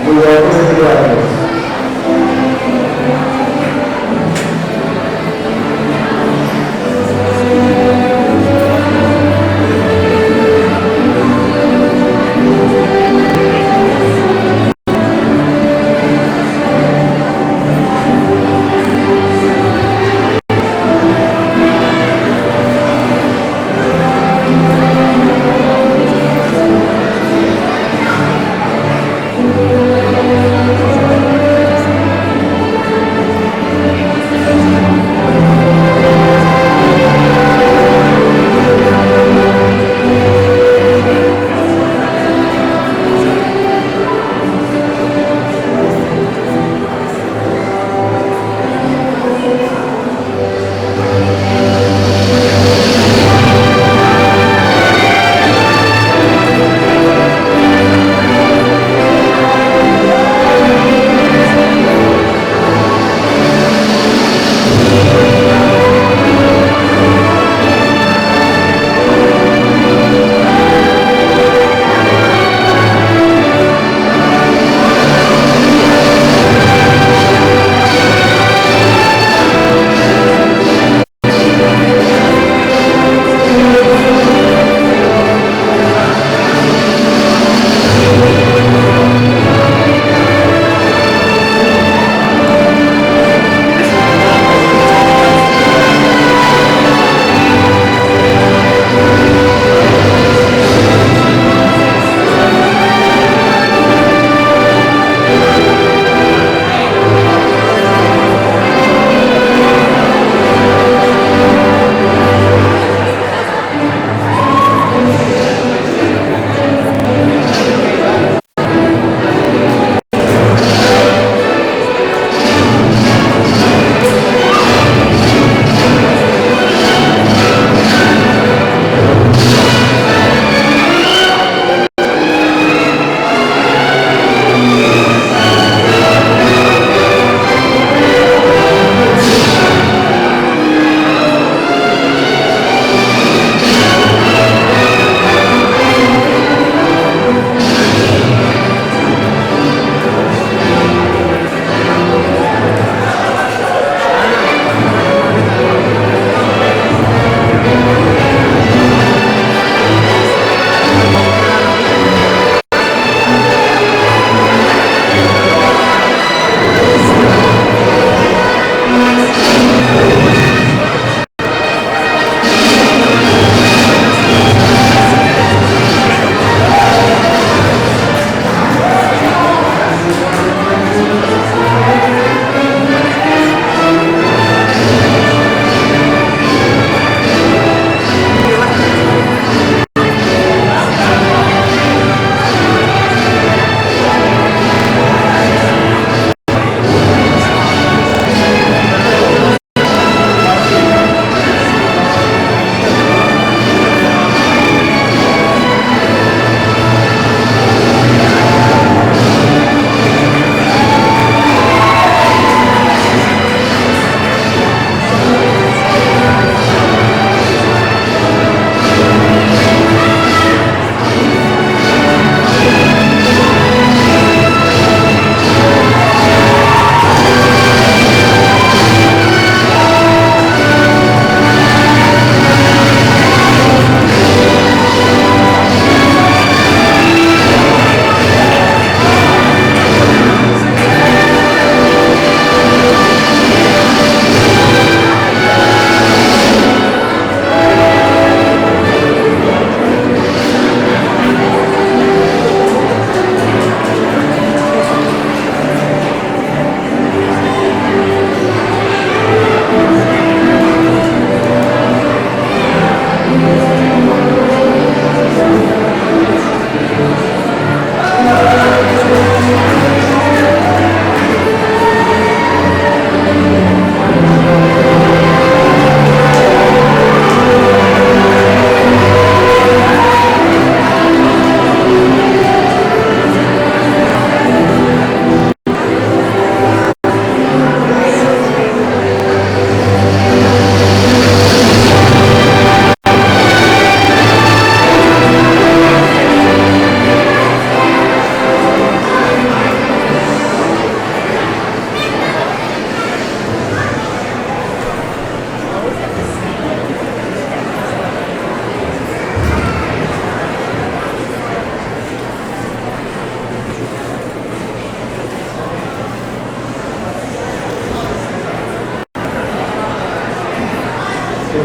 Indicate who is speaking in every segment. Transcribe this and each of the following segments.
Speaker 1: We welcome the audience.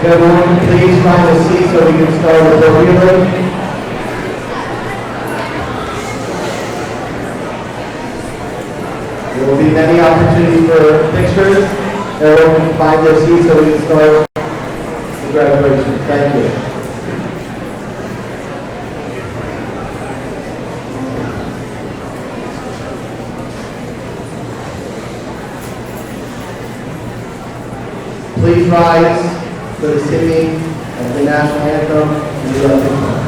Speaker 1: If everyone can please find a seat so we can start appropriately. There will be many opportunities for pictures. Everyone can find their seats so we can start the graduation. Thank you. Please rise for the singing of the national anthem and the anthem.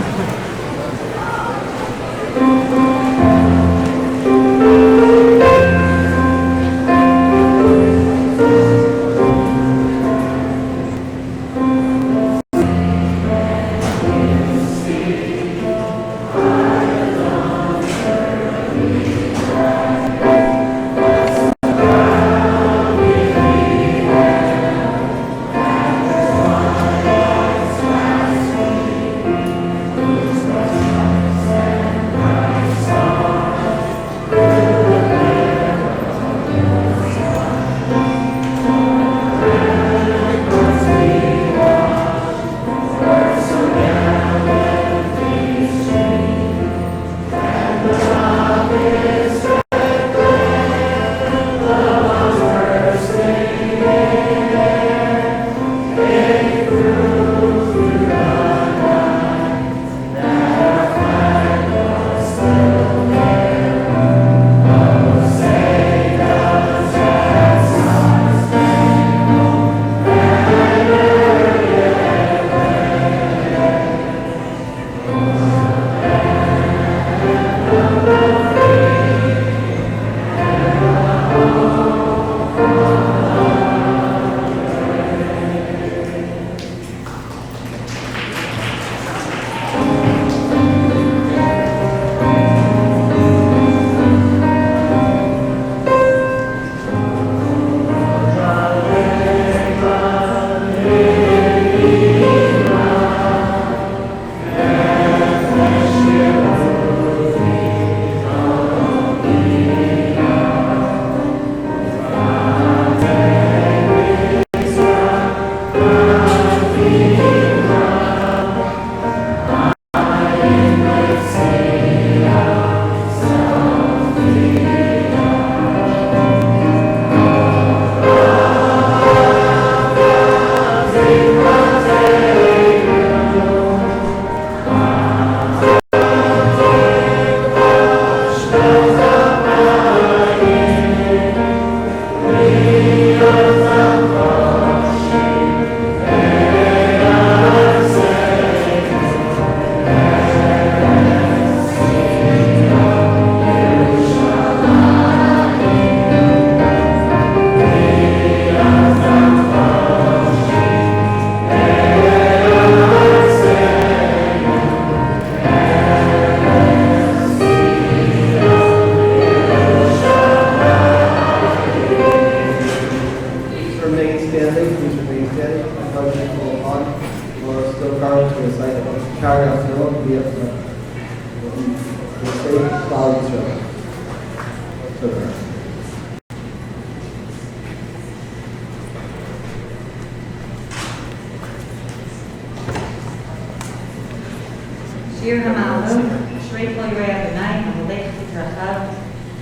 Speaker 2: שיר המעלות, אשרי כל יראי אדוני, המולך תתרחב,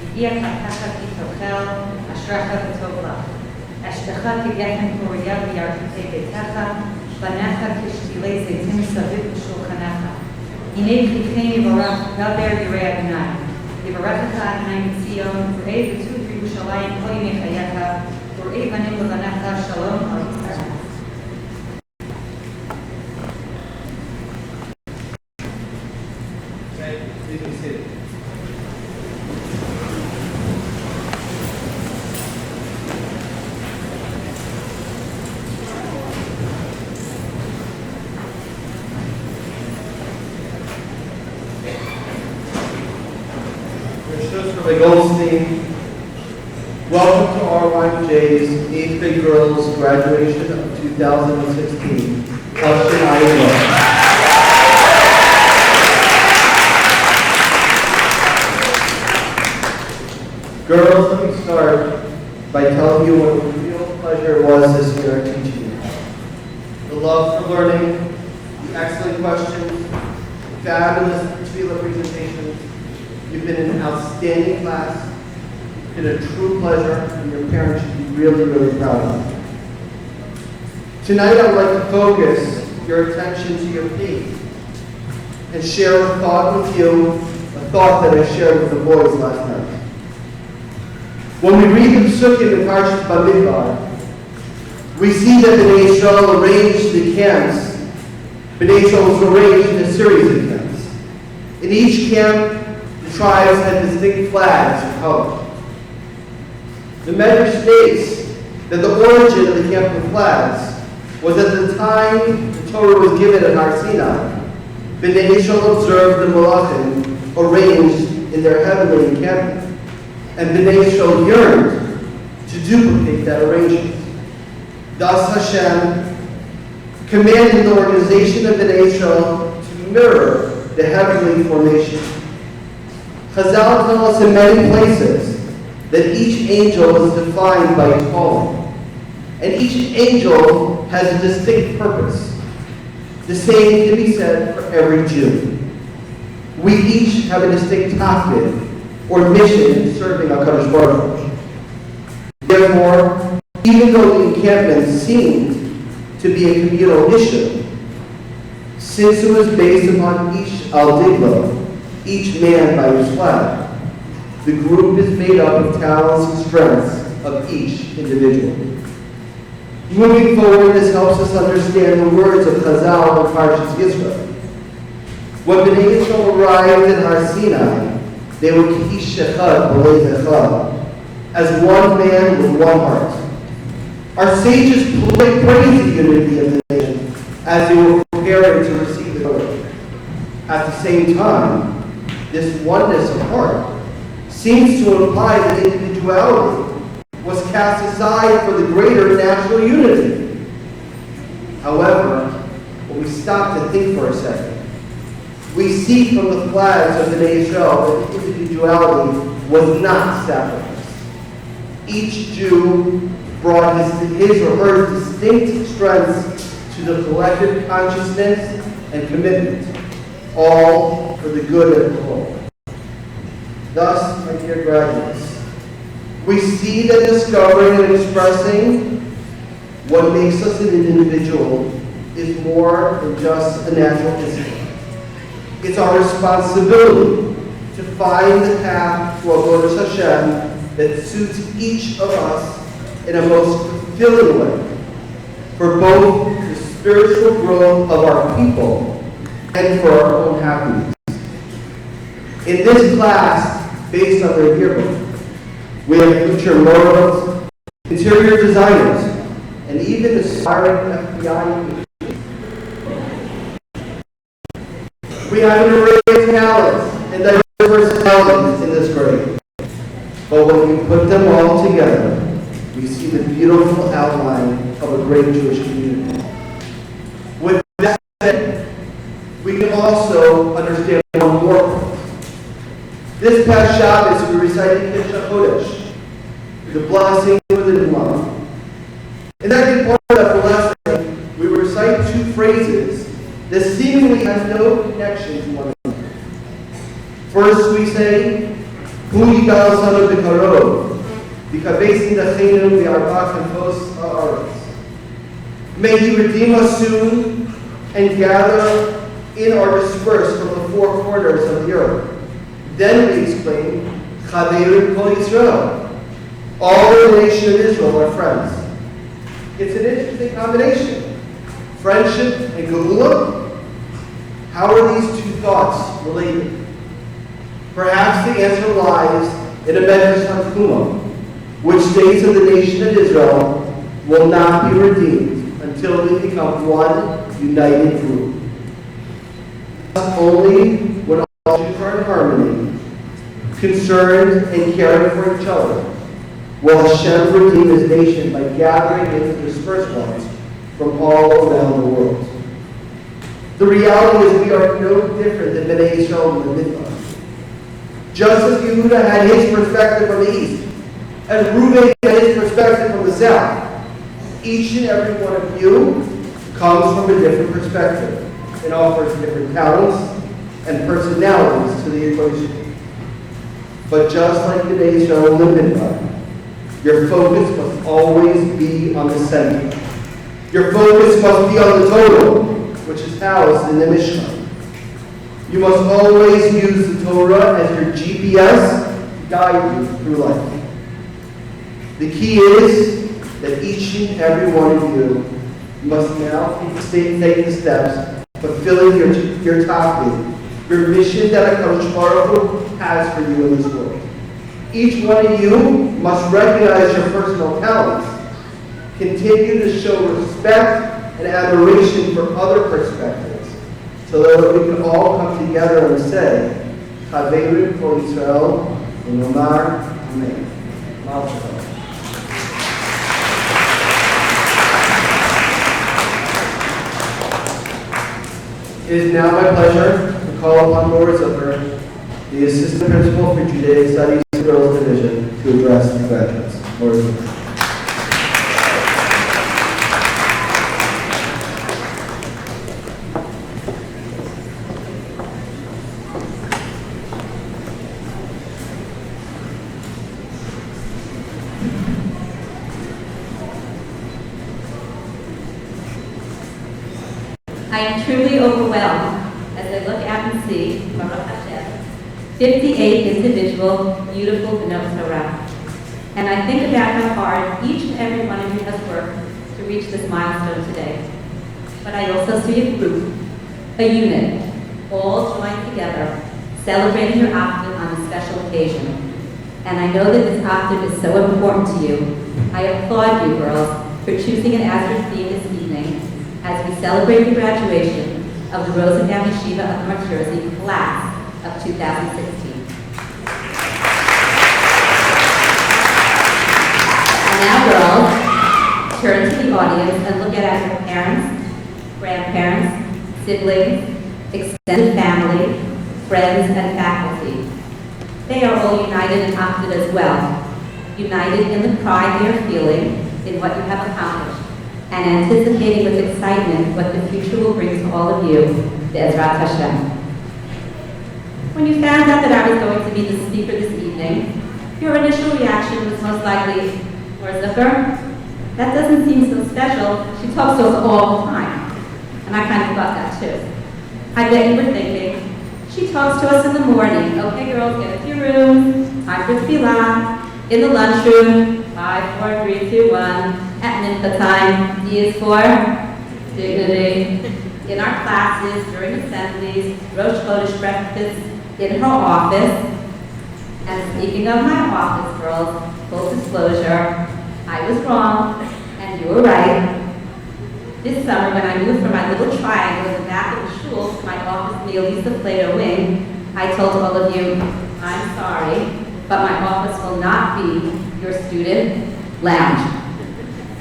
Speaker 2: הגיע חתך תתאכל, אשריך וטוב לך. אשתך כגחם פוריה בירכתי ביתך, בניך כשתילי זיתים סביב לשולחנך. הנה פריכם יברך, דבר יראי אדוני. יברכך אדוני מציון, וראה בטוב ירושלים כל ימי חייך, וראה בנים לבניך שלום על ישראל.
Speaker 1: Welcome to RYNJ's 8th grade girls graduation of 2016. Question I Girls, let me start by telling you what a real pleasure it was this year teaching you. The
Speaker 3: love for learning, the excellent questions, fabulous tefillah presentations. You've been an outstanding class. It's been a true pleasure, and your parents should be really, really proud of you. Tonight, I would like to focus your attention to your faith and share a thought with you, a thought that I shared with the boys last night. When we read the Psukim in Parshas Bamidbar, we see that Bnei Yisrael arranged the camps. Bnei Yisrael was arranged in a series of camps. In each camp, the tribes had distinct flags and colors. The Medrash states that the origin of the camp of flags was at the time the Torah was given at Har Sinai. Bnei Yisrael observed the Malachim arranged in their heavenly encampment, and Bnei Yisrael yearned to duplicate that arrangement. Thus Hashem commanded the organization of Bnei Yisrael to mirror the heavenly formation. Chazal tell us in many places that each angel is defined by its calling, and each angel has a distinct purpose. The same can be said for every Jew. We each have a distinct tafkid, or mission in serving HaKadosh Baruch Hu. Therefore, even though the encampment seemed to be a communal issue, since it was based upon each al-diglo, each man by his flag, the group is made up of talents and strengths of each individual. Moving forward, this helps us understand the words of Chazal and Parshas Yisro. When Bnei Yisrael arrived in Har Sinai, they were ki'ish echad b'lev echad, as one man with one heart. Our sages praised the unity of the nation as they were preparing to receive the Torah. At the same time, this oneness of heart seems to imply that individuality was cast aside for the greater national unity. However, when we stop to think for a second, we see from the flags of the Bnei Yisrael that individuality was not sacrificed. Each Jew brought his or her distinct strengths to the collective consciousness and commitment, all for the good of the whole. Thus, my dear graduates, we see that discovering and expressing what makes us an individual is more than just a natural instinct. It's our responsibility to find the path to Avodas Hashem that suits each of us in a most fulfilling way for both the spiritual growth of our people and for our own happiness. In this class, based on their yearbook, we have future morals, interior designers, and even aspiring FBI agents. We have an array of talents and diverse personalities in this grade. But when we put them all together, we see the beautiful outline of a great Jewish community. With that said, we can also understand one more point. This past Shabbos, we recited Kisha Chodesh, the blessing for the new month. In that part of the blessing, we recite two phrases that seemingly have no connection to one another. First, we say, Hu yigal sanu b'karov, v'kabesin dachenu v'arba kanfos ha'aretz. May He redeem us soon and gather in or disperse from the four corners of the earth. Then we exclaim, Chaverim Kol Yisrael. All the nation of Israel are friends. It's an interesting combination. Friendship and Geula. How are these two thoughts related? Perhaps the answer lies in a Medrash Tanchuma, which states that the nation of Israel will not be redeemed until they become one united group. Only when all Jews are in harmony, concerned and caring for each other, will Hashem redeem His nation by gathering in the dispersed ones from all around the world. The reality is we are no different than Bnei Yisrael in the Midbar. Just as Yehuda had his perspective from the east, and Reuben had his perspective from the south, each and every one of you comes from a different perspective and offers different talents and personalities to the equation. But just like today's show Limited Run, your focus must always be on the center. Your focus must be on the Torah, which is housed in the Mishnah. You must always use the Torah as your GPS to guide you through life. The key is that each and every one of you must now take the steps fulfilling your tafkid, your mission that HaKadosh Baruch Hu has for you in this world. Each one of you must recognize your personal talents, continue to show respect and admiration for other perspectives, so that we can all come together and say, Chaverim Kol Yisrael, and Omar, Amen. Mazel tov. It is now my pleasure to call upon Laura Zucker, the Assistant Principal for Judaic Studies Girls Division, to address the graduates. Laura Zucker.
Speaker 2: I am truly overwhelmed as I look out and see, Baruch Hashem, 58 individual, beautiful B'not Torah. And I think about how hard each and every one of you has worked to reach this milestone today. But I also see a group, a unit, all joined together, celebrating your Octave on a special occasion. And I know that this Octave is so important to you. I applaud you, girls, for choosing it as your theme this evening, as we celebrate the graduation of the Rosenbaum Yeshiva of North Jersey class of 2016. And now, girls, turn to the audience and look at your parents, grandparents, siblings, extended family, friends, and faculty. They are all united in Octave as well, united in the pride they are feeling in what you have accomplished, and anticipating with excitement what the future will bring to all of you, Be'ezrat Hashem. When you found out that I was going to be the speaker this evening, your initial reaction was most likely, Laura Zucker, that doesn't seem so special. She talks to us all the time. And I kind of thought that too. I bet you were thinking, she talks to us in the morning. Okay, girls, get to your rooms. Time for tefillah. In the lunchroom. 5, 4, 3, 2, 1. At mincha time. D is for dignity. In our classes, during assemblies, Rosh Chodesh breakfasts, in her office. And speaking of my office, girls, full disclosure, I was wrong, and you were right. This summer, when I moved from my little triangle in the back of the shul to my office in the Elisa Plato wing, I told all of you, I'm sorry, but my office will not be your student lounge.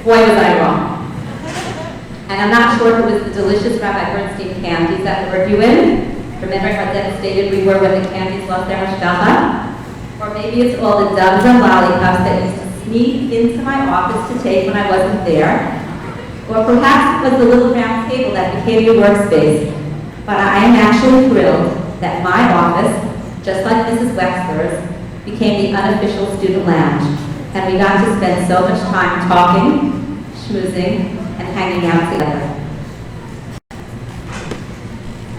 Speaker 2: Boy, was I wrong. And I'm not sure if it was the delicious Rabbi Bernstein candies that lured you in. Remember how devastated we were when the candies lost their hashgacha? Or maybe it's all the doves and lollipops that used to sneak into my office to take when I wasn't there. Or perhaps it was the little round table that became your workspace. But I am actually thrilled that my office, just like Mrs. Wexler's, became the unofficial student lounge. And we got to spend so much time talking, schmoozing, and hanging out together.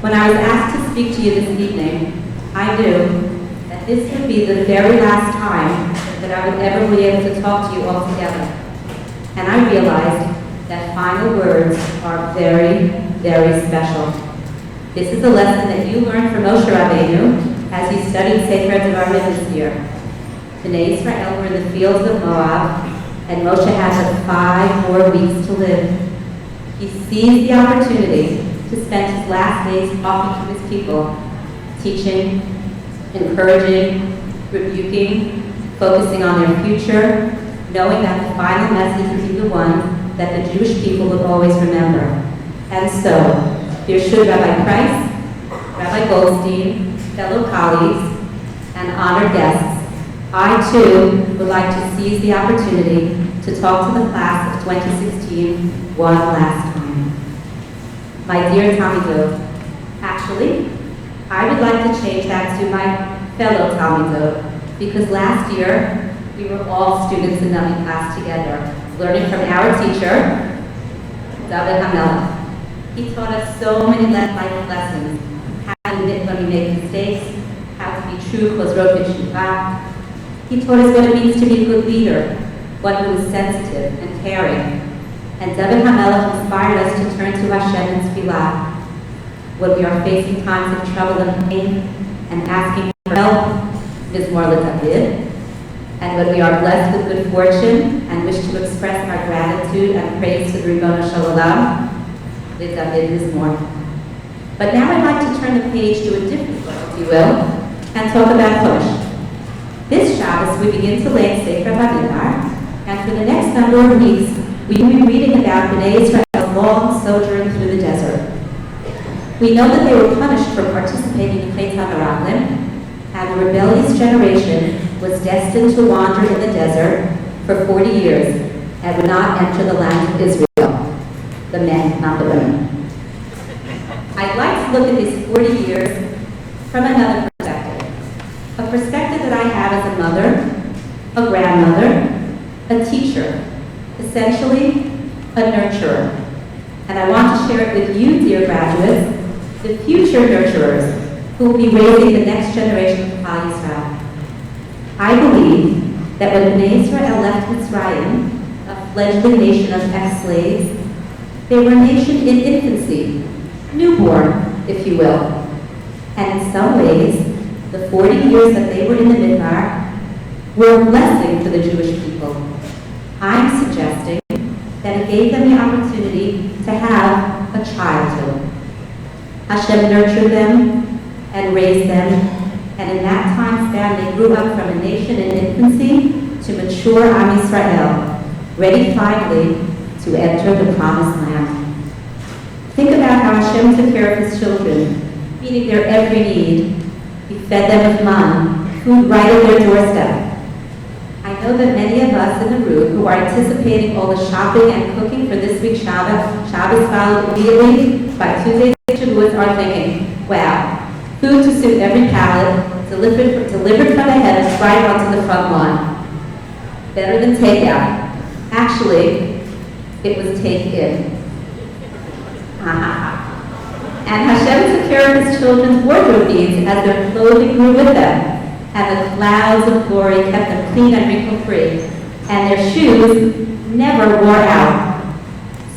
Speaker 2: When I was asked to speak to you this evening, I knew that this would be the very last time that I would ever be able to talk to you all together. And I realized that final words are very, very special. This is a lesson that you learned from Moshe Rabbeinu as you studied Sefer Devarim this year. Bnei Israel were in the fields of Moab, and Moshe had but 5 more weeks to live. He seized the opportunity to spend his last days talking to his people, teaching, encouraging, rebuking, focusing on their future, knowing that the final message would be the one that the Jewish people would always remember. And so, dear Shud Rabbi Price, Rabbi Goldstein, fellow colleagues, and honored guests, I too would like to seize the opportunity to talk to the class of 2016 one last time.
Speaker 4: my dear Talmidot. Actually, I would like to change that to my fellow Talmidot, because last year we were all students in Navi class together, learning from our teacher, David Hamelach. He taught us so many life lessons, how to admit when we make mistakes, how to be true, chosrot v'shuvah. He taught us what it means to be a good leader, one who is sensitive and caring. And David Hamelach inspired us to turn to Hashem in tefillah when we are facing times of trouble and pain and asking for help, Mizmor LeDavid, and when we are blessed with good fortune and wish to express our gratitude and praise to the Ribbono Shel Olam, LeDavid Mizmor. But now I'd like to turn the page to a different book, if you will, and talk about Chumash. This Shabbos we begin to lay Sefer Bamidbar, and for the next number of weeks we will be reading about Bnei Israel's long sojourn through the desert. We know that they were punished for participating in Chet HaMeraglim, and the rebellious generation was destined to wander in the desert for 40 years and would not enter the land of Israel. The men, not the women. I'd like to look at these 40 years from another perspective. A perspective that I have as a mother, a grandmother, a teacher, essentially a nurturer. And I want to share it with you, dear graduates, the future nurturers who will be raising the next generation of Klal Yisrael. I believe that when Bnei Israel left Mitzrayim, a fledgling nation of ex-slaves, they were a nation in infancy, newborn, if you will. And in some ways, the 40 years that they were in the Midbar were a blessing for the Jewish people. I'm suggesting that it gave them the opportunity to have a childhood. Hashem nurtured them and raised them, and in that time span they grew up from a nation in infancy to mature Am Yisrael, ready finally to enter the promised land. Think about how Hashem took care of his children, meeting their every need. He fed them with man, food right at their doorstep. I know that many of us in the room who are anticipating all the shopping and cooking for this week's Shabbos followed immediately by Tuesday's Shavuos are thinking, wow, food to suit every palate, delivered from the heavens right onto the front lawn. Better than takeout. Actually, it was take-in. And Hashem took care of his children's wardrobe needs as their clothing grew with them, and the clouds of glory kept them clean and wrinkle-free, and their shoes never wore out.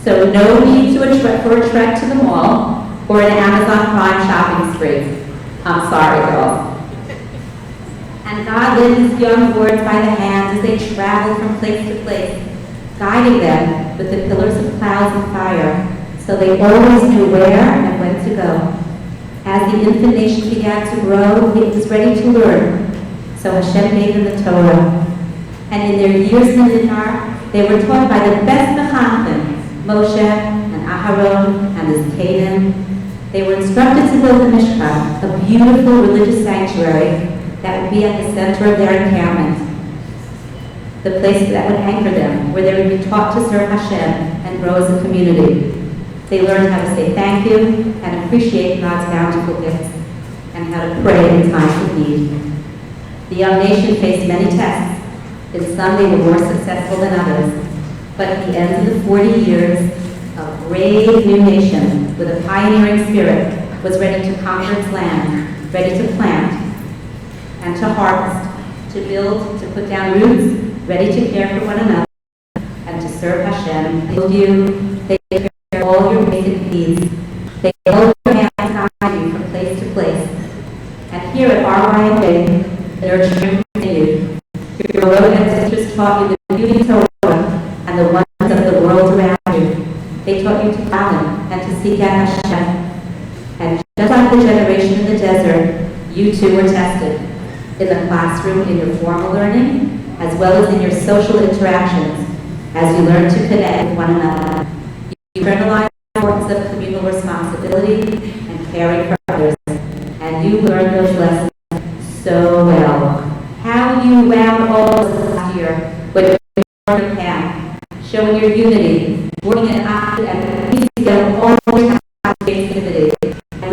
Speaker 4: So no need for a trek to the mall or an Amazon Prime shopping spree. I'm sorry, girls. And God led his young wards by the hand as they traveled from place to place, guiding them with the pillars of clouds and fire, so they always knew where and when to go. As the infant nation began to grow, it was ready to learn. So Hashem gave them the Torah. And in their years in the Midbar, they were taught by the best Mechanchim, Moshe and Aharon and the Zikanim. They were instructed to build the Mishkan, a beautiful religious sanctuary that would be at the center of their encampment. The place that would anchor them, where they would be taught to serve Hashem and grow as a community. They learned how to say thank you and appreciate God's bountiful gifts, and how to pray in times of need. The young nation faced many tests. In some they were more successful than others. But at the end of the 40 years, a brave new nation with a pioneering spirit was ready to conquer its land, ready to plant and to harvest, to build, to put down roots, ready to care for one another, and to serve Hashem. They love you, they take care of all your basic needs. They hold your hands and guide you from place to place. And here at RYNJ, the nurturing continued. Your beloved ancestors taught you the beauty of Torah and the wonders of the world around you. They taught you to daven and to seek out Hashem. And just like the generation in the desert, you too were tested. In the classroom, in your formal learning, as well as in your social interactions, as you learn to connect with one another. You internalize the importance of communal responsibility and caring for others, and you learn those lessons so well. How you wound all this last year when you were in camp, showing your unity, working in action and together all the time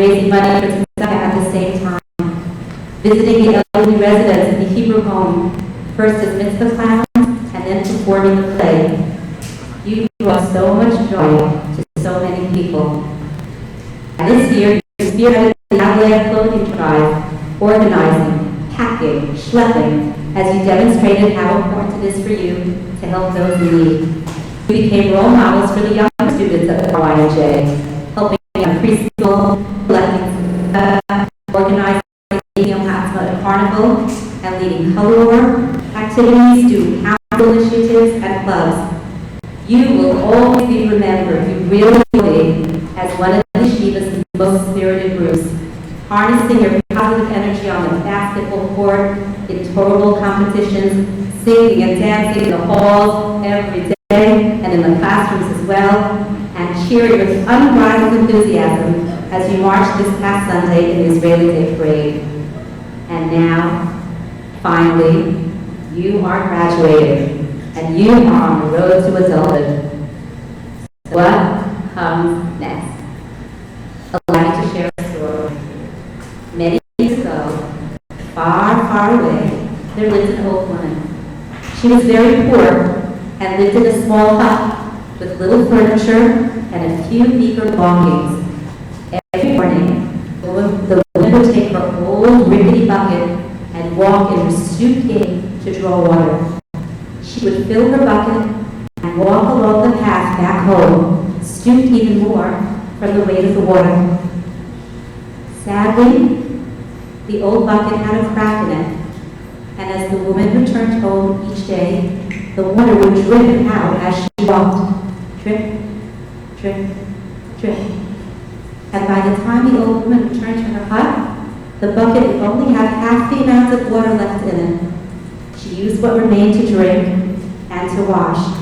Speaker 4: raising money for Tzedakah at the same time. Visiting the elderly residents in the Hebrew home, first as mitzvah clowns and then performing the play. You brought so much joy to so many people. And this year, you spearheaded the Avalon clothing drive, organizing, packing, schlepping, as you demonstrated how important it is for you to help those in need. You became role models for the younger students at RYNJ, helping young preschool, collecting, organizing at Carnival, and leading color work, activities, doing council initiatives, and clubs. You will always be remembered, you really will be, as one of the Yeshiva's most spirited groups, harnessing your positive energy on the basketball court, in total competitions, singing and dancing in the halls every day, and in the classrooms as well, and cheering with unbridled enthusiasm as you marched this past Sunday in the Israeli Day Parade. And now, finally, you are graduating, and you are on the road to adulthood. What comes next? Allow me to share a story. Many years ago, far, far away, there lived an old woman. She was very poor and lived in a small hut with little furniture and a few meager belongings. Every morning, the woman would take her old rickety bucket and walk in her stoop gate to draw water. She would fill her bucket and walk along the path back home, stooped even more from the weight of the water. Sadly, the old bucket had a crack in it, and as the woman returned home each day, the water would drip out as she walked. Drip, drip, drip. And by the time the old woman returned to her hut, the bucket would only have half the amount of water left in it. She used what remained to drink and to wash,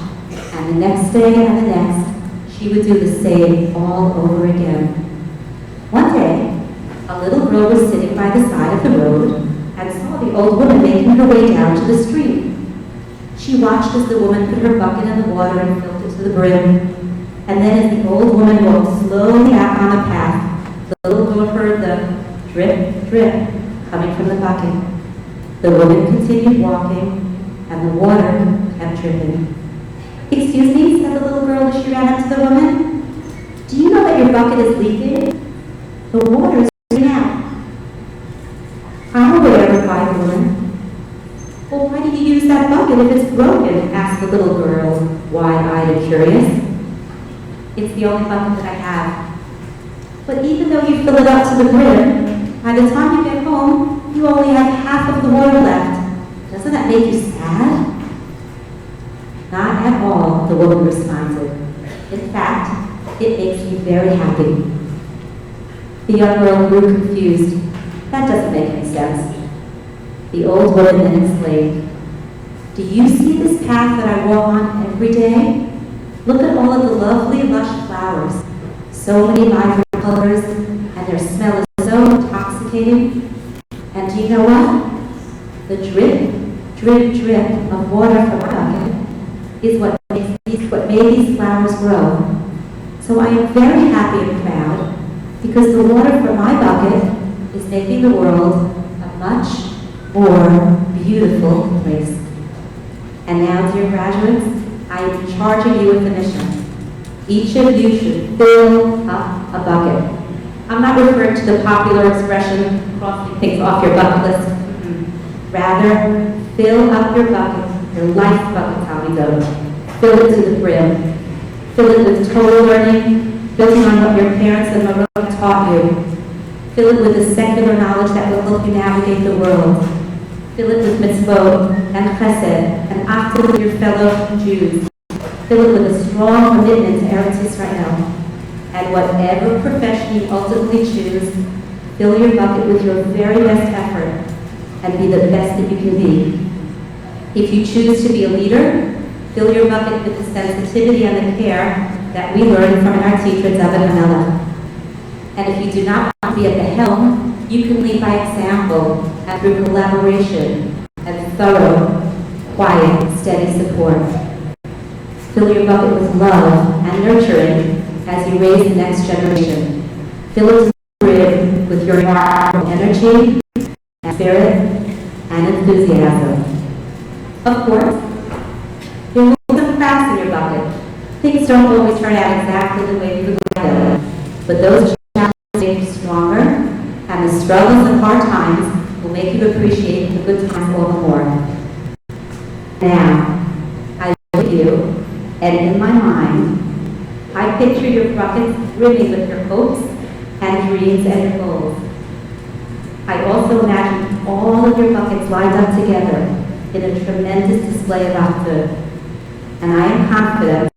Speaker 4: and the next day and the next, she would do the same all over again. One day, a little girl was sitting by the side of the road and saw the old woman making her way down to the stream. She watched as the woman put her bucket in the water and filled it to the brim. And then as the old woman walked slowly back on the path, the little girl heard the drip, drip coming from the bucket. The woman continued walking, and the water kept dripping. "Excuse me," said the little girl as she ran up to the woman. "Do you know that your bucket is leaking? The water is running out." "I'm aware," replied the woman. "Well, why do you use that bucket if it's broken?" asked the little girl, wide-eyed and curious. "It's the only bucket that I have." "But even though you fill it up to the brim, by the time you get home, you only have half of the water left. Doesn't that make you sad?" "Not at all," the woman responded. "In fact, it makes me very happy." The young girl grew confused. "That doesn't make any sense." The old woman then explained, "Do you see this path that I walk on every day? Look at all of the lovely, lush flowers. So many vibrant colors, and their smell is so intoxicating. And do you know what? The drip, drip, drip of water from my bucket is what made these flowers grow. So I am very happy and proud because the water from my bucket is making the world a much more beautiful place." And now, dear graduates, I am charging you with a mission. Each of you should fill up a bucket. I'm not referring to the popular expression, crossing things off your bucket list. Rather, fill up your bucket, your life bucket, Tommy Doe. Fill it to the brim. Fill it with total learning, building on what your parents and Maroon taught you. Fill it with the secular knowledge that will help you navigate the world. Fill it with mitzvot and chesed and active with your fellow Jews. Fill it with a strong commitment to Eretz Israel. And whatever profession you ultimately choose, fill your bucket with your very best effort and be the best that you can be. If you choose to be a leader, fill your bucket with the sensitivity and the care that we learned from our teacher, David Hamela. And if you do not want to be at the helm, you can lead by example and through collaboration and thorough, quiet, steady support. Fill your bucket with love and nurturing as you raise the next generation. Fill it to the brim with your remarkable energy, and spirit, and enthusiasm. Of course, there will be some cracks in your bucket. Things don't always turn out exactly the way you would like them, but those challenges make you stronger, and the struggles and hard times will make you appreciate the good times all the more. Now, I look at you, and in my mind, I picture your buckets brimming with your hopes and dreams and your goals. I also imagine all of your buckets lined up together in a tremendous display of output. And I am confident,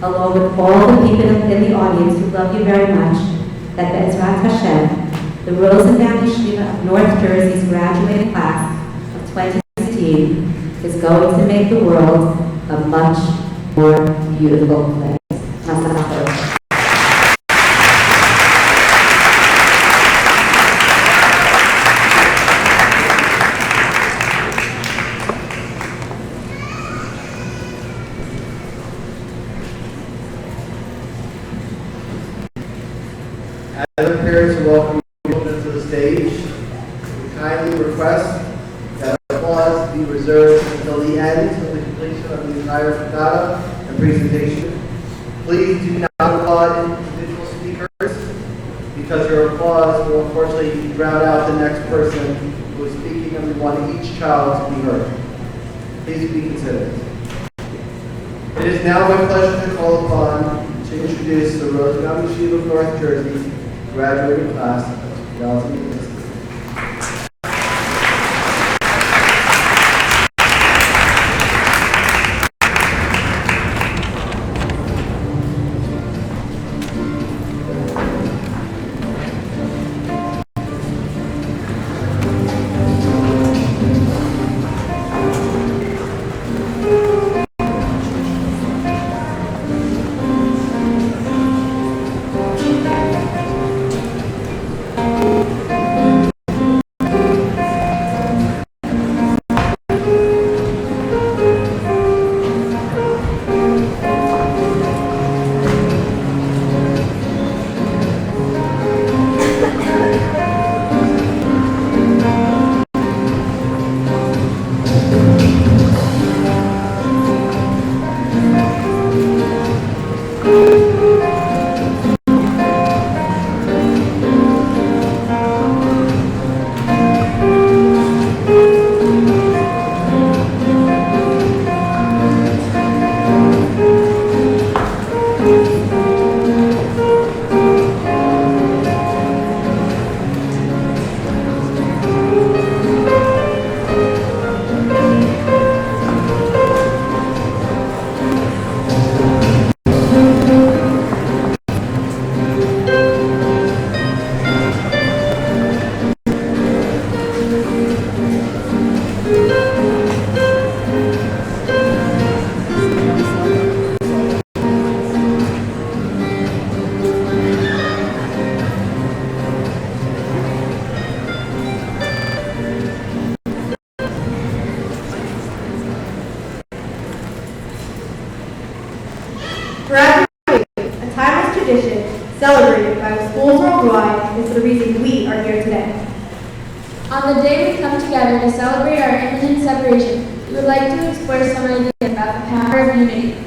Speaker 4: along with all the people in the audience who love you very much, that Be'ezrat Hashem, the Rosenbaum Yeshiva of North Jersey's graduating class of 2016, is going to make the world a much more beautiful place. Masalah.
Speaker 3: As the parents who welcome children to the stage, we kindly request that applause be reserved until the end of the completion of the entire Frittata and presentation. Please do not applaud individual speakers, because your applause will unfortunately drown out the next person who is speaking, and we want each child to be heard. Please be considerate. It is now my pleasure to call upon to introduce the Rosenbaum Yeshiva of North Jersey graduating class of 2016.
Speaker 5: A timeless tradition celebrated by the schools worldwide is the reason we are here today.
Speaker 6: On the day we come together to celebrate our imminent separation, we would like to explore some ideas about the power of unity.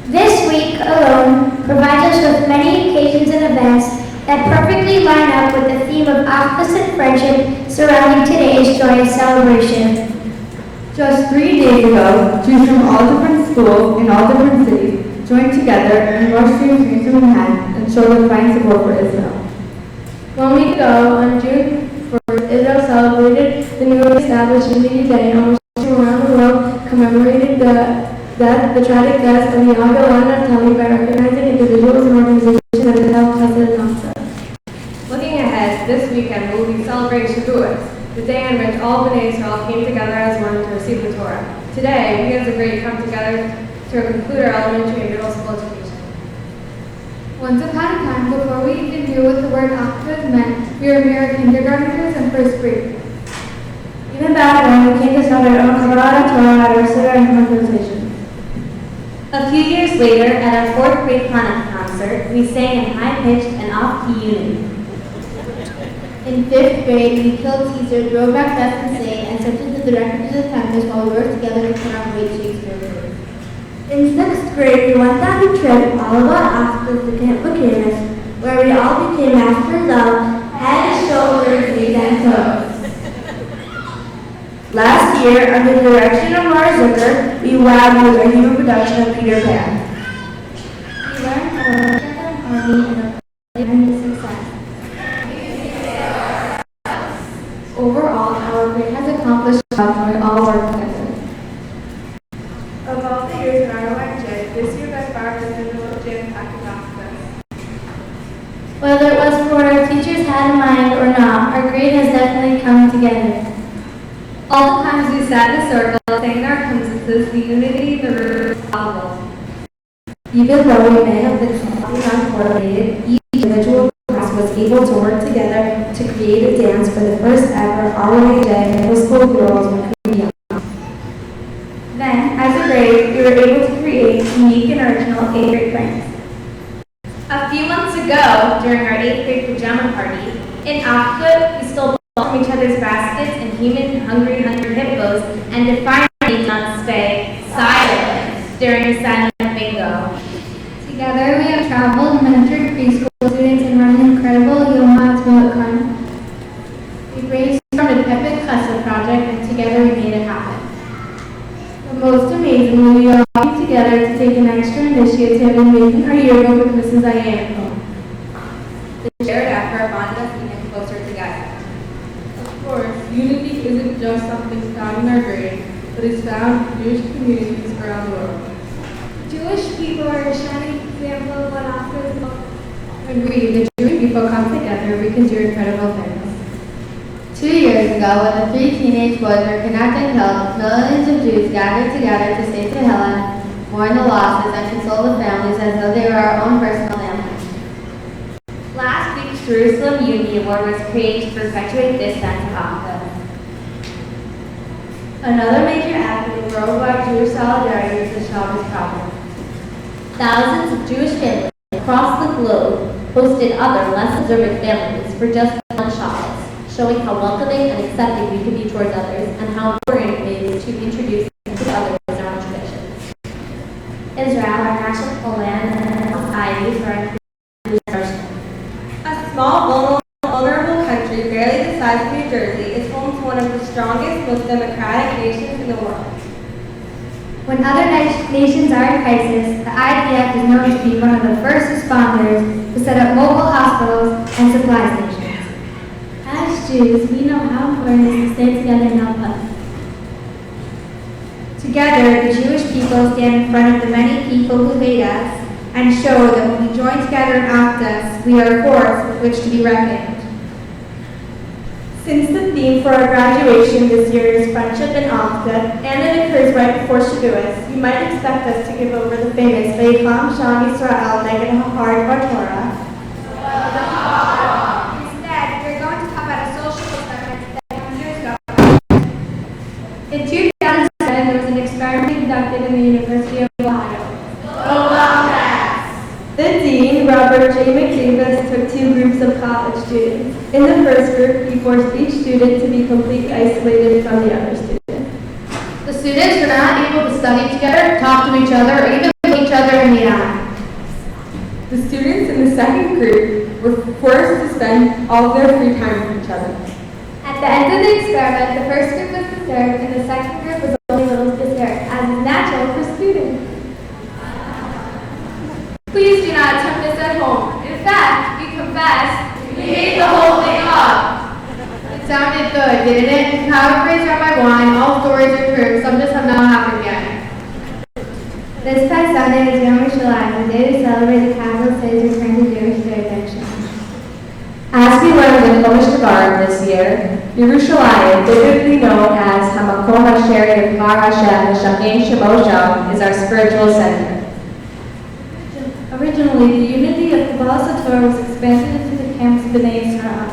Speaker 7: This week alone provides us with many occasions and events that perfectly line up with the theme of opposite friendship surrounding today's joyous celebration.
Speaker 5: Just 3 days ago, Jews from all different schools in all different cities joined together in Rosh Hashanah Manhattan and showed their fine support for Israel.
Speaker 6: 1 week ago, on June 4th, Israel celebrated the newly established Unity Day, on which around the world commemorated the tragic death of Yaga Naftali by recognizing individuals and organizations that have helped Chesed and Nafta.
Speaker 5: Looking ahead, this weekend we will be celebrating Shavuot, the day on which all B'nai Israel came together as one to receive the Torah. Today, we as a grade come together to conclude our elementary and middle school education.
Speaker 6: Once upon a time, before we even knew what the word octave meant, we were mere kindergartners and first grade.
Speaker 5: Even back then, we came to start our own Kabbalah Torah at our Siddur and conversation.
Speaker 4: A few years later, at our 4th grade Hanukkah concert, we sang in high-pitched and off-key unity.
Speaker 6: In 5th grade, we killed Caesar, drove Macbeth insane, and sent him to the director to the Tempest while we worked together to put on great Shakespeare plays. In 6th grade, we went on a trip all about Oscars to Camp Buchanan, where we all became masters of head, shoulders, knees, and toes. Last year, under the direction of Laura Zucker, we wowed with a human production of Peter Pan. We learned how to work together in harmony and a success. Overall, our grade has accomplished a lot when we all work together.
Speaker 5: Of all the years in RYNJ, this year by far has been the most jam-packed process.
Speaker 7: Whether it was for our teachers had in mind or not, our grade has definitely come together.
Speaker 5: All the times we sat in a circle, sang our hymns, the unity, the root, palpable.
Speaker 4: Even though we may have been completely uncoordinated, each individual class was able to work together to create a dance for the first ever RYNJ middle school girls when we were young.
Speaker 6: Then, as a grade, we were able to create unique and original 8th grade pranks.
Speaker 5: A few months ago, during our 8th grade pajama party, in Africa, we stole balls from each other's baskets and human hungry hippos and defiantly did not stay silent during silent bingo.
Speaker 6: Together, we have traveled, mentored preschool students, and run an incredible Yomats Bullet Run. We brainstormed an epic hustle project, and together we made it happen. But most amazingly, we all came together to take an extra initiative in making our yearbook with Mrs. Iannico.
Speaker 5: The shared effort bonded us even closer together.
Speaker 8: Of course, unity isn't just something found in our grade, but is found in Jewish communities around the world.
Speaker 6: Jewish people are a shining example of what offers love.
Speaker 8: When the Jewish people come together, we can do incredible things.
Speaker 6: 2 years ago, when the 3 teenage boys were kidnapped and killed, millions of Jews gathered together to say to Helen, mourn the losses, and console the families as though they were our own personal families.
Speaker 5: Last week's Jerusalem Unity Award was created to perpetuate this sense of optimism.
Speaker 6: Another major act of worldwide Jewish solidarity is the Shabbos Project.
Speaker 4: Thousands of Jewish families across the globe hosted other less observant families for just one Shabbos, showing how welcoming and accepting we can be towards others and how important it is to introduce them to others in our traditions.
Speaker 7: Israel, our national land, and our society for our
Speaker 5: A small, vulnerable country, barely the size of New Jersey, is home to one of the strongest, most democratic nations in the world.
Speaker 7: When other nations are in crisis, the IDF is known to be one of the first responders to set up mobile hospitals and supply stations. As Jews, we know how important it is to stay together and help others. Together, the Jewish people stand in front of the many people who hate us and show that when we join together and act us, we are a force with which to be reckoned. Since the theme for our graduation this year is friendship and Akta, and it occurs right before Shavuos, you might expect us to give over the famous Vayikam Sham Yisrael Neged Hahar Torah. Instead, we're going to talk about a social experiment that 100 years ago. In 2007, there was an experiment conducted in the University of Ohio. The dean, Robert J. McDavis, took 2 groups of college students. In the first group, he forced each student to be completely isolated from the other student. The students were not able to study together, talk to each other, or even look each other in the eye.
Speaker 8: The students in the second group were forced to spend all of their free time with each other.
Speaker 6: At the end of the experiment, the first group was disturbed, and the second group was only a little disturbed, as is natural for students. Please do not attempt this at home. In fact, we confess, we made the whole thing up. It sounded good, didn't it? Paraphrase are my wine, all stories are true, some just have not happened yet. This past Sunday is Yom Yerushalayim, the day we celebrate the capital city's return to Jewish jurisdiction.
Speaker 4: As we learned in Chumash Devarim this year, Yerushalayim, biblically known as Hamakom HaSher Yevhar Hashem V'Shachem Shemo Sham, is our spiritual center.
Speaker 6: Originally, the unity of Kabbalah Torah was expanded into the camps of Bnei Israel,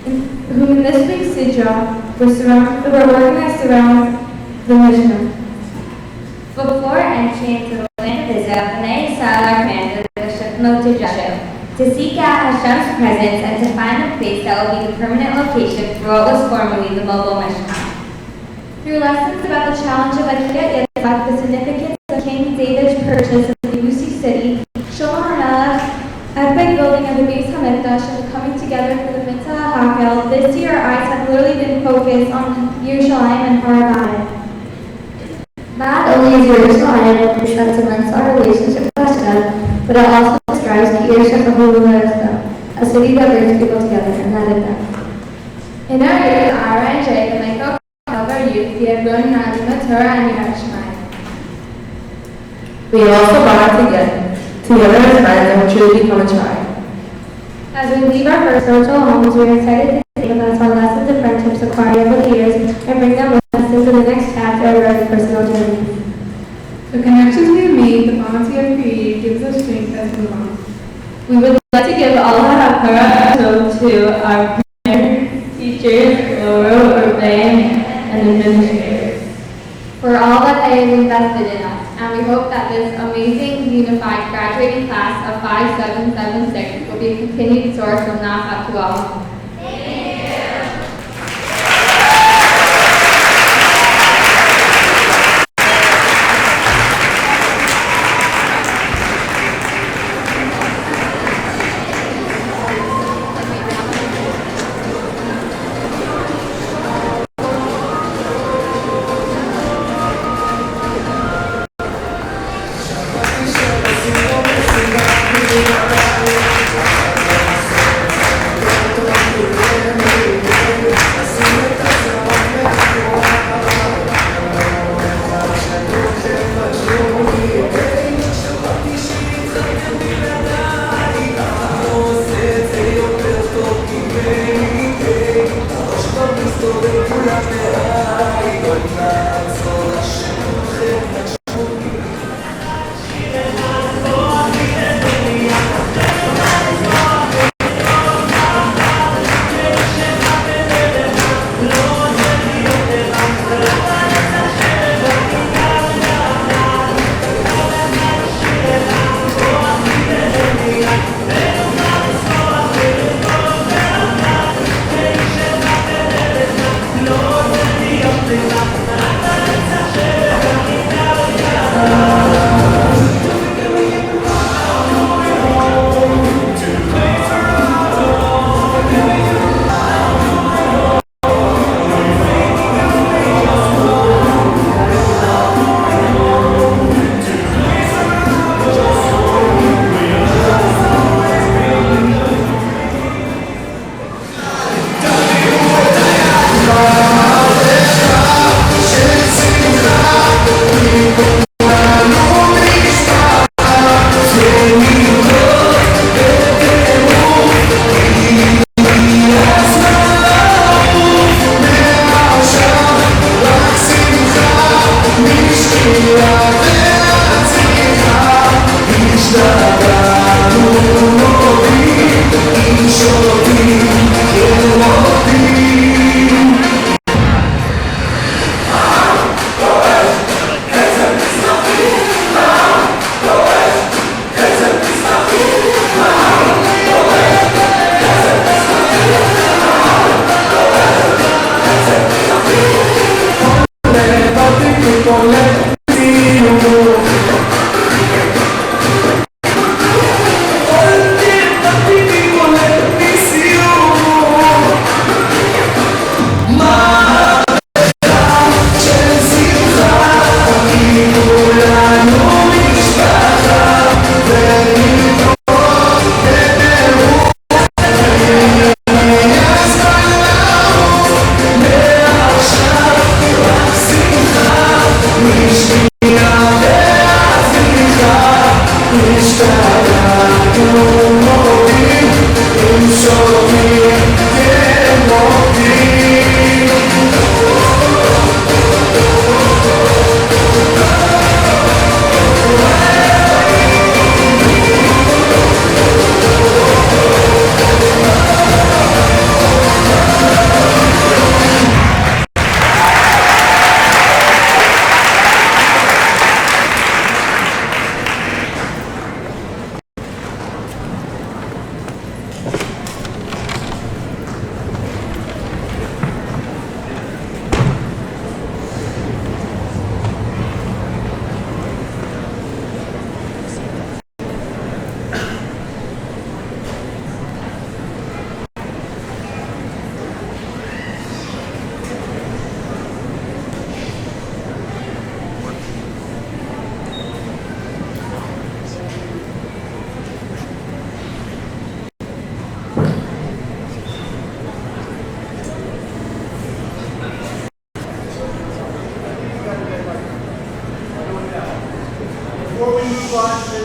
Speaker 6: whom in this week's Sidra were organized around the Mishnah.
Speaker 5: Before entering into the land of Israel, Bnei Israel are commanded to worship Mot Yeshu. to seek out Hashem's presence and to find a place that will be the permanent location for what was formerly the mobile mishkan. Through lessons about the challenge of Akiyat Yitzhak, the significance of King David's purchase of the UC city, Shlomo HaMelech's epic building of the Beis HaMikdash, and the coming together for the Mitzvah HaHakel, this year our eyes have literally been focused on Yerushalayim and Har HaBayit.
Speaker 7: Not only is Yerushalayim the sentiments our relationship with Hashem, but it also describes the Yerusha of a city that brings people together and that is them.
Speaker 6: In our years at RYNJ, the Michael of our youth, we have grown in our Limud Torah and Yirat Shamayim.
Speaker 9: We have also bonded together as friends and will truly become a tribe.
Speaker 7: As we leave our first spiritual homes, we are excited to take with us our lessons and friendships acquired over the years and bring them with us into the next chapter of our personal journeys.
Speaker 8: The connections we have made, the bonds we have created, gives us strength as we move on.
Speaker 2: We would like to give all the hakarat to our parents, teachers, Laurel, Urbain, and administrators
Speaker 5: for all that they have invested in us, and we hope that this amazing, unified graduating class of 5776 will be a continued source of nachat to all.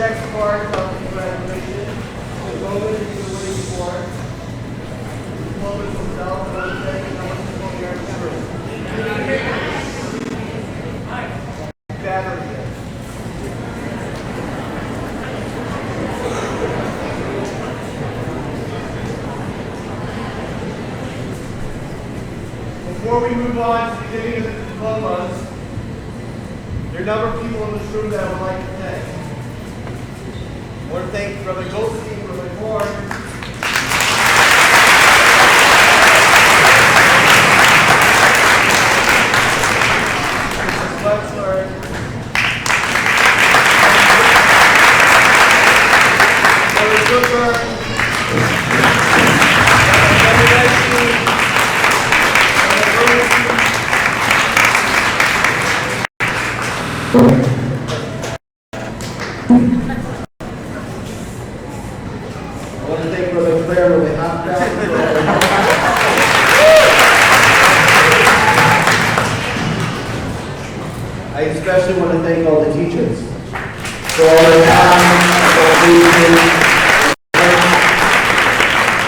Speaker 3: next part of the graduation, the moment you've been waiting for. The moment himself, and I'm saying how much is going on through. Battery there. Before we move on to the giving of the diplomas, there are a number of people in this room that I would like to thank. I want to thank Brother Goldstein, Brother Horn, Mrs. Wexler, Brother Cooper, Brother Bessie, I want to thank Brother Claire with the half crowd. I especially want to thank all the teachers for all their time, for patience.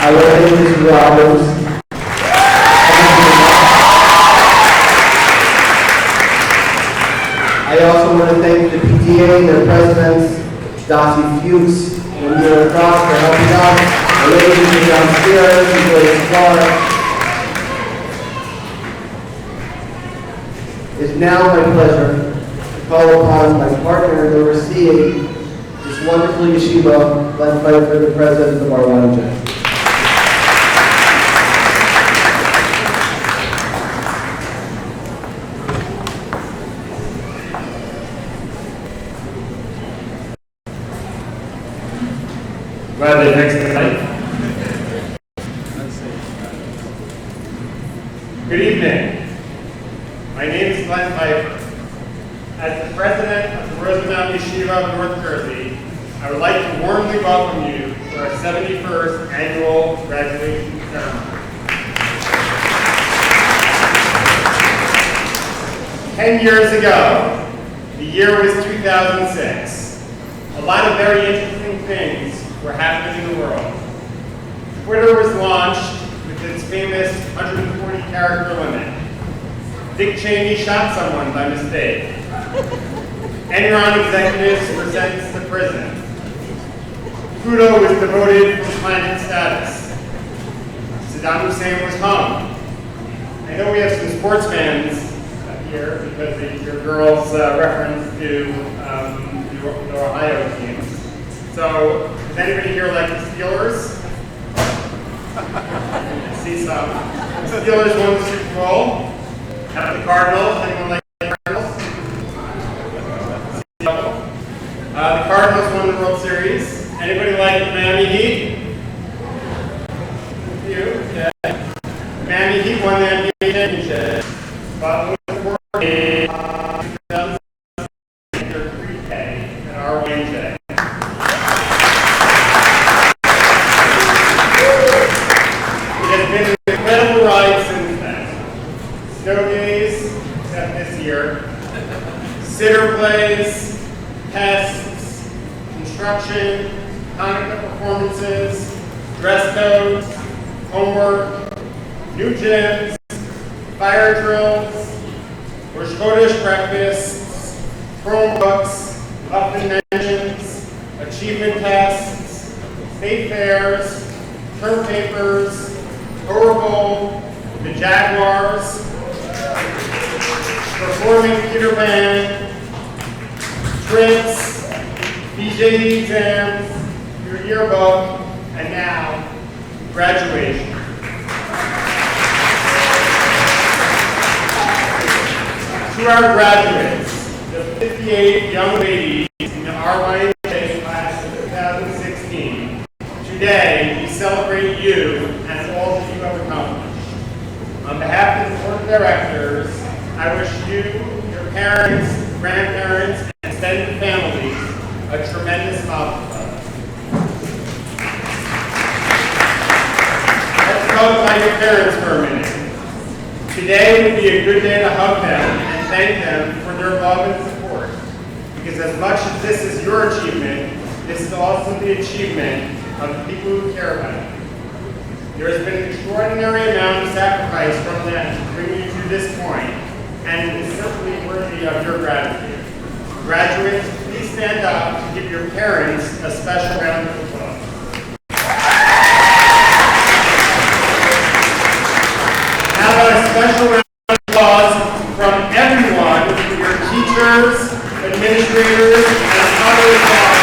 Speaker 3: I want to thank Mrs. Roberts. I also want to thank the PTA, their presidents, Dossie Fuchs and Mira Cross for helping out, the ladies who are downstairs, Joyce Clark. It's now my pleasure to call upon my partner in overseeing this wonderful yeshiva led by the president of RYNJ.
Speaker 10: Bradley, next slide. Good evening. My name is Glenn Pfeiffer. As the president of the Rosenbaum Yeshiva of North Jersey, I would like to warmly welcome you to our 71st annual graduation ceremony. 10 years ago, the year was 2006. A lot of very interesting things were happening in the world. Twitter was launched with its famous 140-character limit. Dick Cheney shot someone by mistake. Enron executives were sentenced to prison. Pluto was demoted from planet status. Saddam Hussein was hung. I know we have some sports fans here because of your girl's reference to the Ohio teams. So, does anybody here like the Steelers? I see some. The Steelers won the Super Bowl. How about the Cardinals? Anyone like the Cardinals? The Cardinals won the World Series. Anybody like the Miami Heat? You? Okay. Miami Heat won the NBA championship. But more your pre-K at RYNJ. It has been an incredible ride since then. Snow days, except this year. Sitter plays, tests, construction, Hanukkah performances, dress codes, homework, new gyms, fire drills, Rosh Chodesh breakfasts, Chromebooks, Upton mentions, achievement tests, state fairs, term papers, Torah Bowl, the Jaguars, performing theater band, trips, BJD exams, your yearbook, and now graduation. To our graduates, the 58 young ladies in the RYNJ class of 2016, today we celebrate you and all that you have accomplished. On behalf of the board of directors, I wish you, your parents, grandparents, and extended families a tremendous mazel tov. Let's talk about your parents for a minute. Today would be a good day to hug them and thank them for their love and support. Because as much as this is your achievement, This is also the achievement of the people who care about you. There has been an extraordinary amount of sacrifice from them to bring you to this point, and it is simply worthy of your gratitude. Graduates, please stand up to give your parents a special round of applause. How about a special round of applause from everyone, your teachers, administrators, and other staff.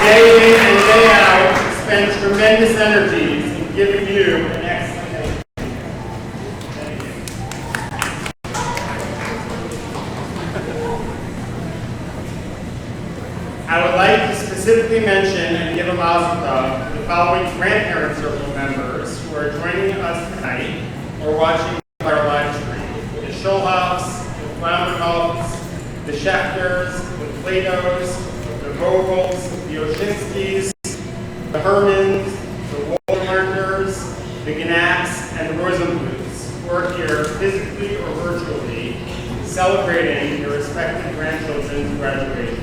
Speaker 10: Day in and day out, spend tremendous energies in giving you an excellent education. I would like to specifically mention and give a mazel tov to the following grandparent circle members who are joining us tonight or watching our live stream. The Schulhoffs, the Flounderhoffs, the Schechters, the Platos, the Vogels, the Oshinskis, the Hermans, the Walmarters, the Gnats, and the Rosenbluths, who are here physically or virtually celebrating their respective grandchildren's graduation.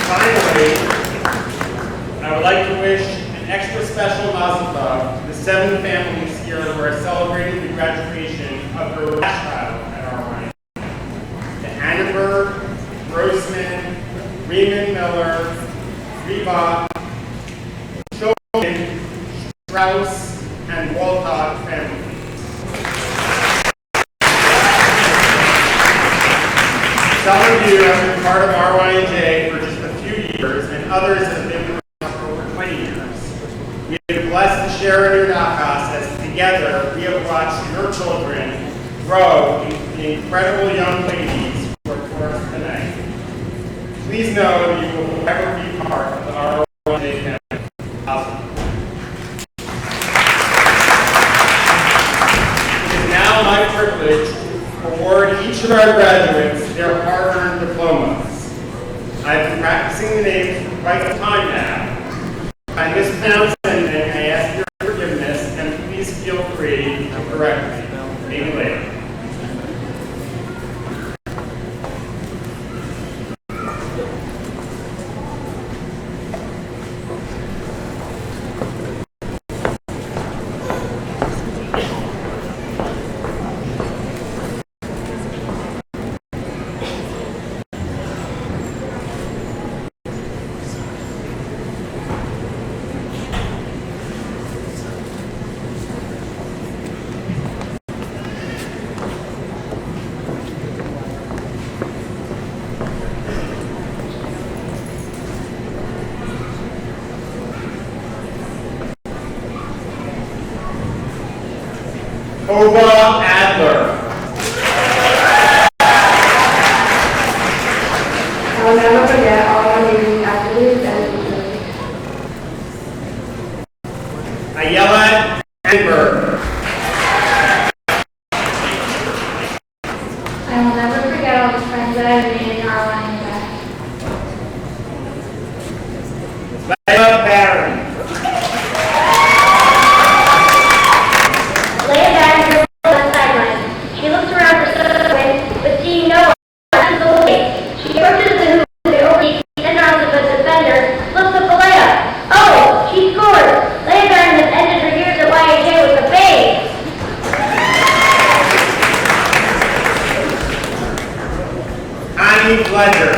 Speaker 10: Finally, I would like to wish an extra special mazel tov to the 7 families here who are celebrating the graduation of their last child at RYNJ. Annenberg, Grossman, Riemann Miller, Riebach, Chauvin, Strauss, and Walcott families. Some of you have been part of RYNJ for just a few years, and others have been with us for over 20 years. We have been blessed to share in your nachas as together we have watched your children grow into the incredible young ladies tonight. Please know that you will forever be part of the RYNJ family. Awesome. It is now my privilege to award each of our graduates their hard-earned diplomas. I've been practicing the names for quite some time now. If I mispronounce anything, I ask your forgiveness, and please feel free to correct me, maybe later. Ova Adler.
Speaker 6: I will never forget all our meetings after we extended.
Speaker 10: Ayala Enberg.
Speaker 5: I will never forget all the friends that I've made in RYNJ.
Speaker 10: Leila Barron.
Speaker 7: Leah Barron is on the sideline. She looks around for someone, but seeing no one, runs away. She approaches the hoop with the only 10 rounds of a defender, looks up for Leah. Oh, she scores! Leah Barron has ended her years at YHA with a bang!
Speaker 10: Annie Fletcher.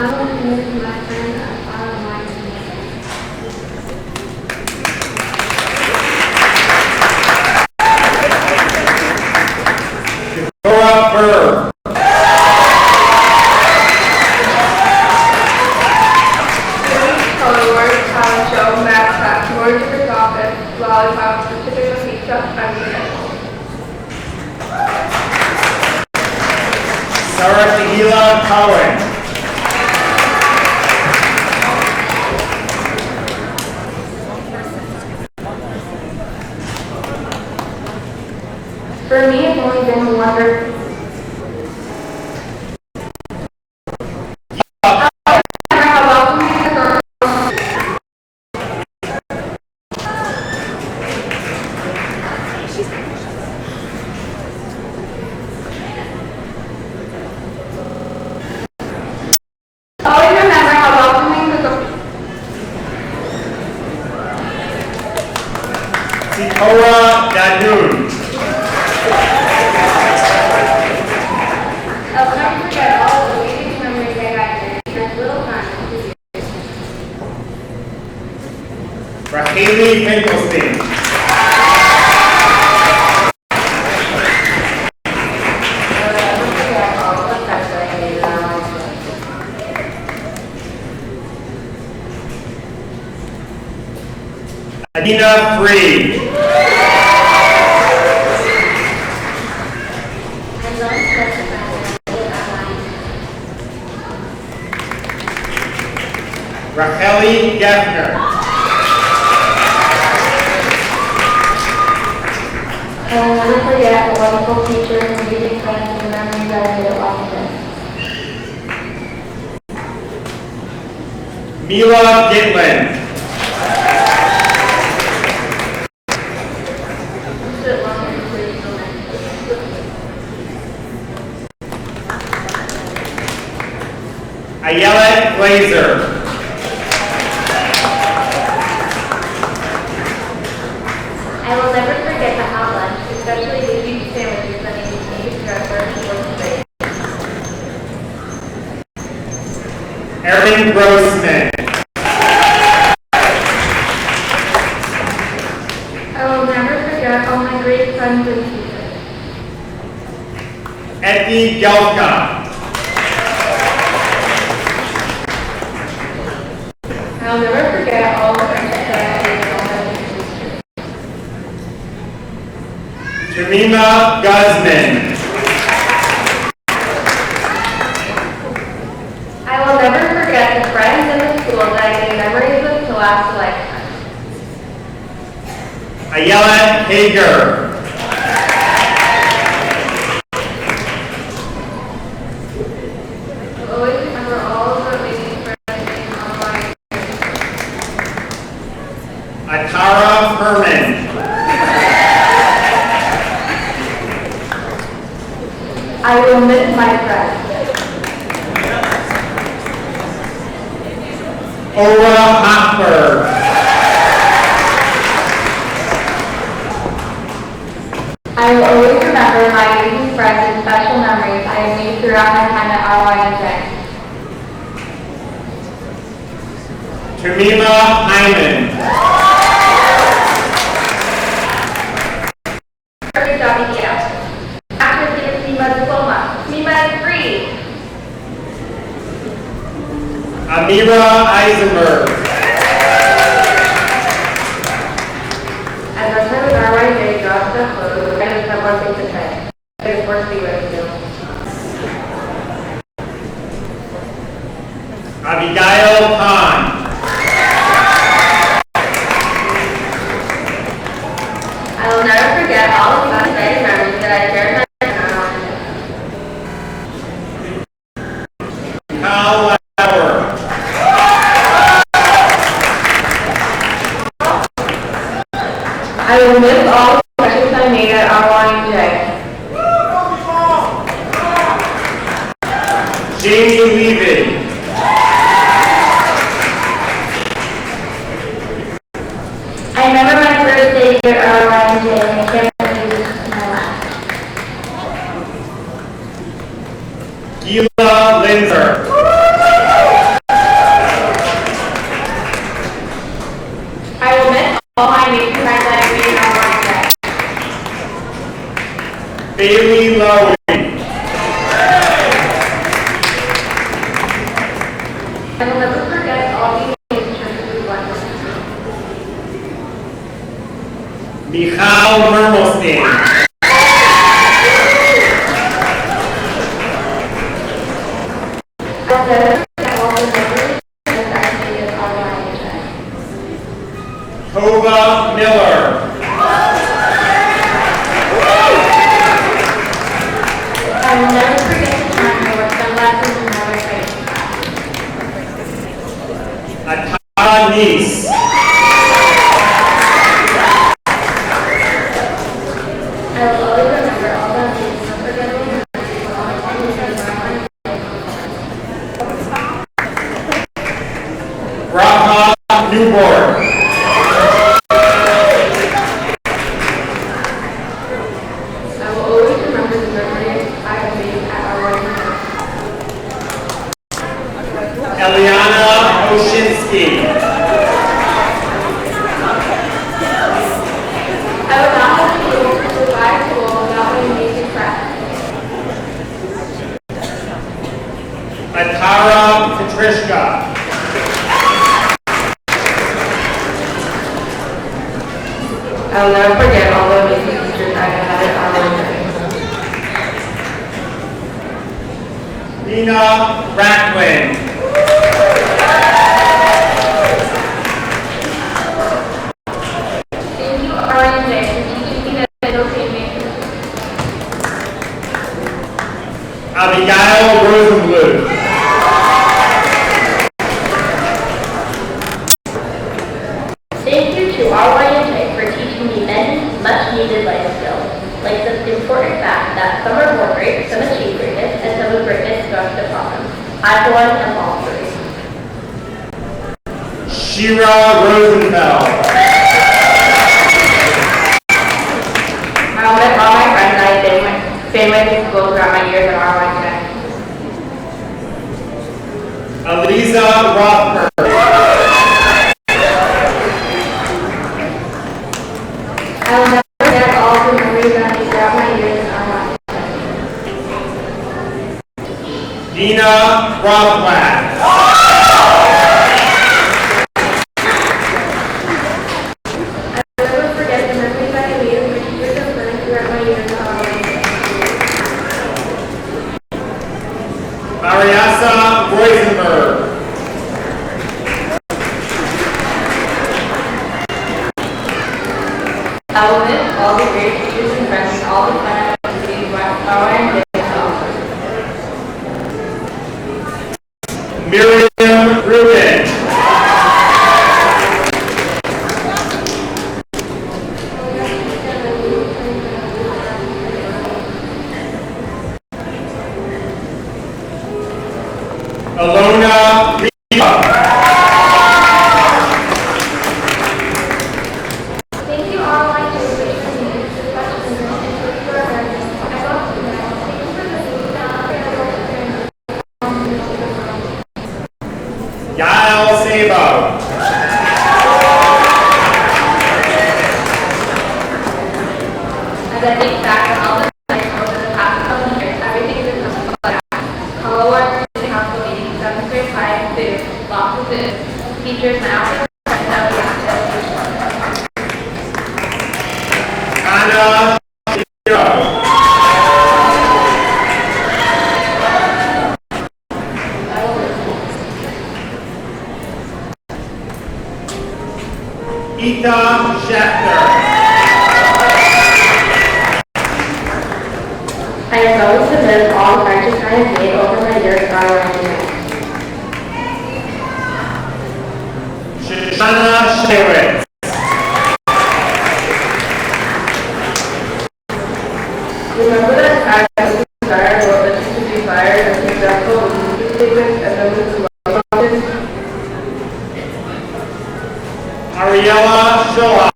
Speaker 6: I want to miss my friends at RYNJ.
Speaker 10: Dora Burr.
Speaker 8: Color words, talent show, math class, more different office, lollipop, specific pizza, and
Speaker 10: Sarah Tehila Cohen.
Speaker 6: For me, it's only been a wonder.
Speaker 10: Haley Finkelstein. Adina Free. Racheli Geffner.
Speaker 6: I will never forget the wonderful teachers and amazing friends and memories I made at Washington.
Speaker 10: Mila Gitlin. Ayelet Glazer.
Speaker 5: I will never forget the hot lunch, especially the huge sandwiches that made me take a dresser and work straight.
Speaker 10: Erin Grossman.
Speaker 5: I will never forget all my great friends and teachers.
Speaker 10: Etty Gelka.
Speaker 6: I will never forget all the friendships that I made at Washington.
Speaker 10: Jamima Guzman.
Speaker 5: I will never forget the friends in the school that I made memories with to last a lifetime.
Speaker 10: Ayelet Hager.
Speaker 5: I will always remember all of the amazing friends I made online.
Speaker 10: Atara Herman.
Speaker 5: I will miss my friends.
Speaker 10: Ora Hochberg.
Speaker 5: I will always remember my amazing friends and special memories I have made throughout my time at RYNJ.
Speaker 10: Tamima Hyman.
Speaker 5: Perfect job, Nikita. After the SEMA diploma, SEMA is free.
Speaker 10: Amira Eisenberg.
Speaker 5: As our time with RYNJ draws to a close, I just have one thing to say. It is worth being with you.
Speaker 10: Abigail Khan.
Speaker 5: I will never forget all of the exciting memories that I shared with my
Speaker 10: Kyle Lauer.
Speaker 5: I will miss all the friendships I made at RYNJ.
Speaker 10: Jamie Levy.
Speaker 5: I remember my first day here at RYNJ and I can't believe this is my last.
Speaker 10: Gila Linzer.
Speaker 5: I will miss all my amazing friends that I made at RYNJ.
Speaker 10: Bailey Lowy.
Speaker 5: I will never forget all the amazing trips we went on.
Speaker 10: Michal Mermelstein.
Speaker 5: I will never forget all the memories that I made at RYNJ.
Speaker 10: Tova Miller.
Speaker 5: I will never forget the time I worked on lessons in another grade.
Speaker 10: Atara Nice.
Speaker 5: I will always remember all the amazing unforgettable memories from all my time with
Speaker 10: Rafa Newborn.
Speaker 5: I will always remember the memories I have made at RYNJ.
Speaker 10: Eliana Oshinsky. Patricia.
Speaker 9: I'll never forget all the amazing teachers I've had at RYNJ.
Speaker 10: Nina Racklin.
Speaker 5: Thank you, RYNJ, for teaching me that it's okay to make
Speaker 10: Abigail Rosenblum.
Speaker 11: Thank you to RYNJ for teaching me many much-needed life skills, like the important fact that some are born great, some achieve greatness, and some of greatness starts to follow. I, for one, am all three.
Speaker 10: Shira Rosenfeld.
Speaker 11: I met all my friends I've been with in school throughout my years at RYNJ.
Speaker 10: Eliza Rothberg.
Speaker 5: I will never forget all the memories I made throughout my years in RYNJ.
Speaker 10: Dina Rothblatt.
Speaker 5: I will never forget the memories I made with my teachers and friends throughout my years in RYNJ.
Speaker 10: Mariasa Rosenberg.
Speaker 11: I will miss all the great teachers and friends and all the fun activities RYNJ offers.
Speaker 10: Miriam Rubin. Alona Riva.
Speaker 5: Thank you all my teachers for teaching me such lessons and for your learning. I love you guys. Thank you for listening.
Speaker 10: Yael Sabo.
Speaker 11: As I think back on all the times over the past couple of years, everything has become so fun. Hello, our council meeting, 7th grade science, food, lots of food, teachers now, friends that we have
Speaker 10: Anna Shiro. Ethan Schechter.
Speaker 11: I am going to miss all the friendships I have made over my years at RYNJ.
Speaker 10: Shoshana Shewitz.
Speaker 9: Remember that time we started what the teacher desired and successful with statements and then with the mountains?
Speaker 10: Ariella Shoa.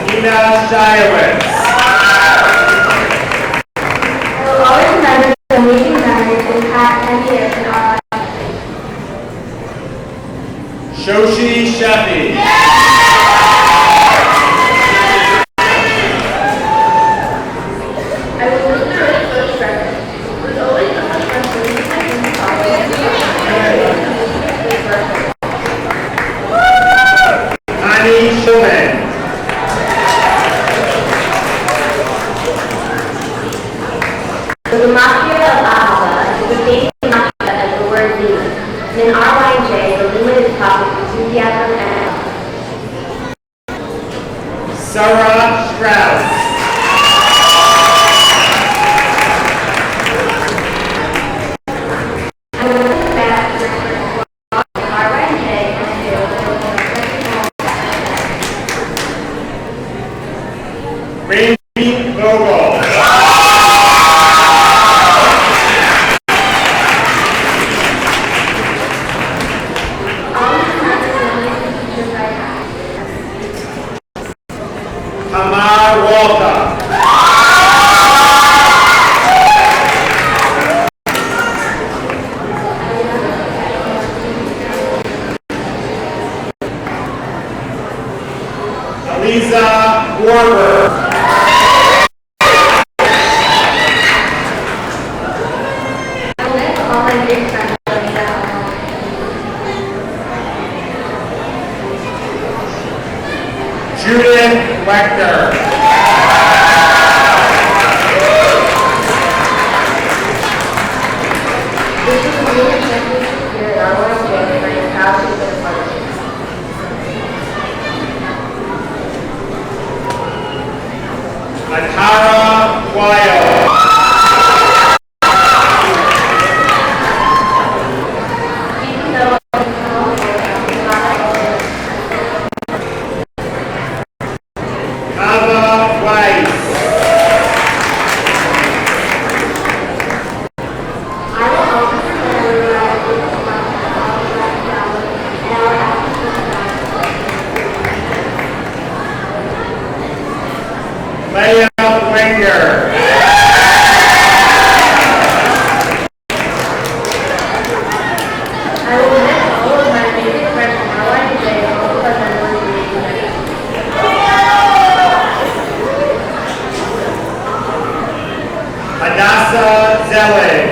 Speaker 10: Nina Shiowitz.
Speaker 5: I will always remember the amazing memories we had 10 years in RYNJ.
Speaker 10: Shoshi Sheffy.
Speaker 11: I was listening to really close friends. It was always so much fun to listen to my friends talk and
Speaker 10: Annie Schulman.
Speaker 11: The mafia of Ahava is the same mafia as the word Lima. And in RYNJ, the Lima is taught with enthusiasm and
Speaker 10: Sarah Strauss.
Speaker 11: I was back to RYNJ and
Speaker 10: Randy Vogel. Tamar Walter. Aliza Warburg. Judith Wechter.
Speaker 11: This is the new championship here at RYNJ, and I am proud to be a part of it.
Speaker 10: Atara Weil.
Speaker 11: Even though I'm small, I'm not always.
Speaker 10: Ava Weiss.
Speaker 11: I will always remember when I was a child, and I will ask you
Speaker 10: Leah Wenger.
Speaker 11: I will miss all of my favorite friends from RYNJ and all of our memories reunited.
Speaker 10: Hadassah Zelig.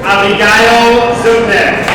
Speaker 10: Abigail Zubnik.